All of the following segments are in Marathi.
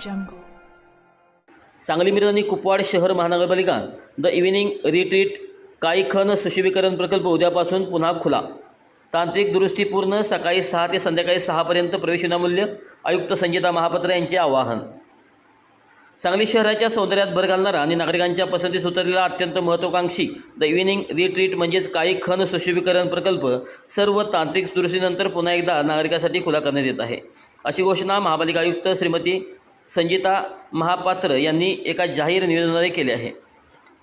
jungle. सांगली मिरज आणि कुपवाड शहर महानगरपालिका द इव्हिनिंग रिट्रीट काही खण सुशोभीकरण प्रकल्प उद्यापासून पुन्हा खुला. तांत्रिक दुरुस्तीपूर्ण सकाळी 6 ते संध्याकाळी 6 पर्यंत प्रवेश विनामूल्य. आयुक्त संजिता महापात्र यांचे आवाहन. सांगली शहराच्या सौंदर्यात भर घालणारा आणि नागरिकांच्या पसंतीस उतरलेला अत्यंत महत्त्वाकांक्षी द इव्हिनिंग रिट्रीट म्हणजेच काही खण सुशोभीकरण प्रकल्प सर्व तांत्रिक दुरुस्तीनंतर पुन्हा एकदा नागरिकांसाठी खुला करण्यात येत आहे, अशी घोषणा महापालिका आयुक्त श्रीमती संजिता महापात्र यांनी एका जाहीर निवेदनाद्वारे केली आहे.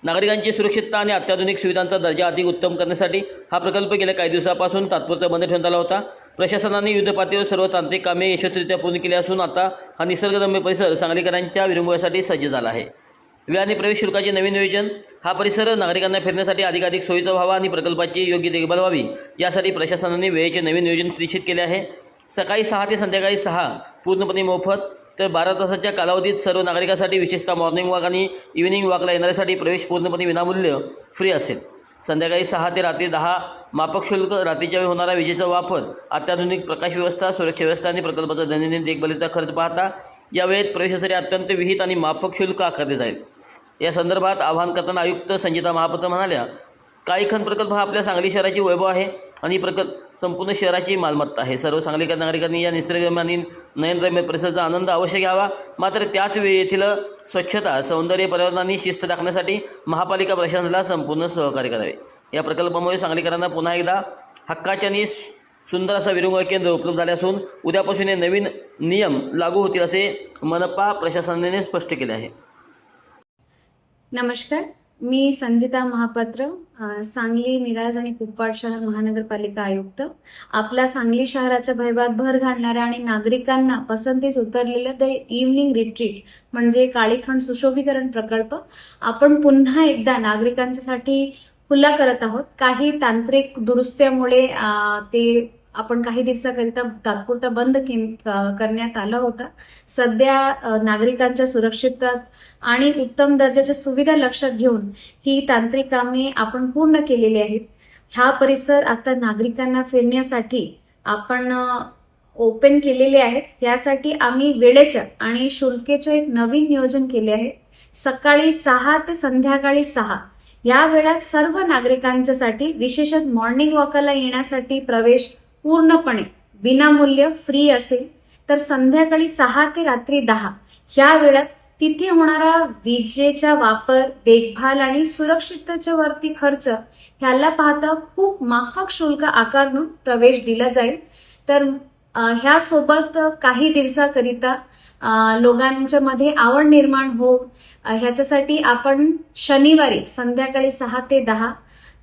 नागरिकांची सुरक्षितता आणि अत्याधुनिक सुविधांचा दर्जा अधिक उत्तम करण्यासाठी हा प्रकल्प गेल्या काही दिवसापासून तात्पुरता बंद ठेवण्यात आला होता. प्रशासनाने युद्धपातळीवर सर्व तांत्रिक कामे यशस्वीरित्या पूर्ण केली असून आता हा निसर्गरम्य परिसर सांगलीकरांच्या विरंगुळ्यासाठी सज्ज झाला आहे. वेळ आणि प्रवेश शुल्काचे नवीन नियोजन. हा परिसर नागरिकांना फिरण्यासाठी अधिकाधिक सोयीचा व्हावा आणि प्रकल्पाची योग्य देखभाल व्हावी यासाठी प्रशासनाने वेळेचे नवीन नियोजन निश्चित केले आहे. सकाळी 6 ते संध्याकाळी 6 पूर्णपणे मोफत, तर 12 तासाच्या कालावधीत सर्व नागरिकांसाठी विशेषतः मॉर्निंग वॉक आणि इव्हिनिंग वॉकला येणाऱ्यासाठी प्रवेश पूर्णपणे विनामूल्य फ्री असेल. संध्याकाळी 6 ते रात्री 10 माफक शुल्क. रात्रीच्या वेळी होणारा विजेचा वापर, अत्याधुनिक प्रकाश व्यवस्था, सुरक्षा व्यवस्था आणि प्रकल्पाचा दैनंदिन देखभालीचा खर्च पाहता या वेळेत प्रवेशासाठी अत्यंत विहित आणि माफक शुल्क आकारले जाईल. या संदर्भात आवाहन करताना आयुक्त संजिता महापात्र म्हणाल्या, काही खण प्रकल्प हा आपल्या सांगली शहराची वैभव आहे आणि प्रकल्प संपूर्ण शहराची मालमत्ता आहे. सर्व सांगलीकर नागरिकांनी या निसर्गरम्य आणि नयनरम्य परिसराचा आनंद अवश्य घ्यावा. मात्र त्याच वेळी येथील स्वच्छता, सौंदर्य, पर्यावरण आणि शिस्त राखण्यासाठी महापालिका प्रशासनाला संपूर्ण सहकार्य करावे. या प्रकल्पामुळे सांगलीकरांना पुन्हा एकदा हक्काचे आणि सुंदर असं विरंगुळा केंद्र उपलब्ध झाले असून उद्यापासून हे नवीन नियम लागू होतील असे मनपा प्रशासनाने स्पष्ट केले आहे. नमस्कार, मी संजिता महापात्र, सांगली, मिराज आणि कुपवाड शहर महानगरपालिका आयुक्त. आपल्या सांगली शहराच्या वैभवात भर घालणाऱ्या आणि नागरिकांना पसंतीस उतरलेलं द इव्हिनिंग रिट्रीट म्हणजे काळीखण सुशोभीकरण प्रकल्प आपण पुन्हा एकदा नागरिकांच्यासाठी खुला करत आहोत. काही तांत्रिक दुरुस्त्यामुळे ते आपण काही दिवसाकरिता तात्पुरता बंद करण्यात आला होता. सध्या नागरिकांच्या सुरक्षितता आणि उत्तम दर्जाच्या सुविधा लक्षात घेऊन ही तांत्रिक कामे आपण पूर्ण केलेली आहेत. हा परिसर आता नागरिकांना फिरण्यासाठी आपण ओपन केलेले आहेत. यासाठी आम्ही वेळेच्या आणि शुल्काचे एक नवीन नियोजन केले आहे. सकाळी 6 ते संध्याकाळी 6 या वेळात सर्व नागरिकांच्यासाठी विशेषतः मॉर्निंग वॉकला येण्यासाठी प्रवेश पूर्णपणे विनामूल्य फ्री असेल. तर संध्याकाळी 6 ते रात्री 10 ह्या वेळात तिथे होणारा विजेचा वापर, देखभाल आणि सुरक्षिततेच्या वरती खर्च ह्याला पाहता खूप माफक शुल्क आकारून प्रवेश दिला जाईल. तर ह्यासोबत काही दिवसाकरिता लोकांच्या मध्ये आवड निर्माण हो ह्याच्यासाठी आपण शनिवारी संध्याकाळी 6 ते 10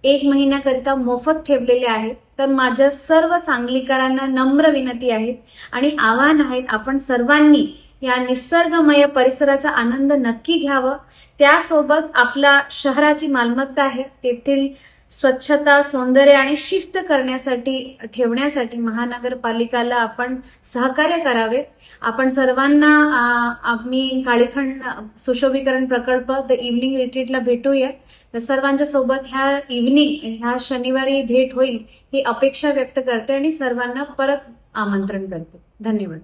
1 महिन्याकरिता मोफत ठेवलेले आहेत. तर माझ्या सर्व सांगलीकरांना नम्र विनंती आहे आणि आवाहन आहे, आपण सर्वांनी या निसर्गमय परिसराचा आनंद नक्की घ्यावा. त्यासोबत आपल्या शहराची मालमत्ता आहे तेथील स्वच्छता, सौंदर्य आणि शिस्त ठेवण्यासाठी महानगरपालिकाला आपण सहकार्य करावे. आपण सर्वांना आम्ही काळीखण सुशोभीकरण प्रकल्प द इव्हिनिंग रिट्रीटला भेटूया. तर सर्वांच्या सोबत ह्या शनिवारी भेट होईल ही अपेक्षा व्यक्त करते आणि सर्वांना परत आमंत्रण करते. धन्यवाद.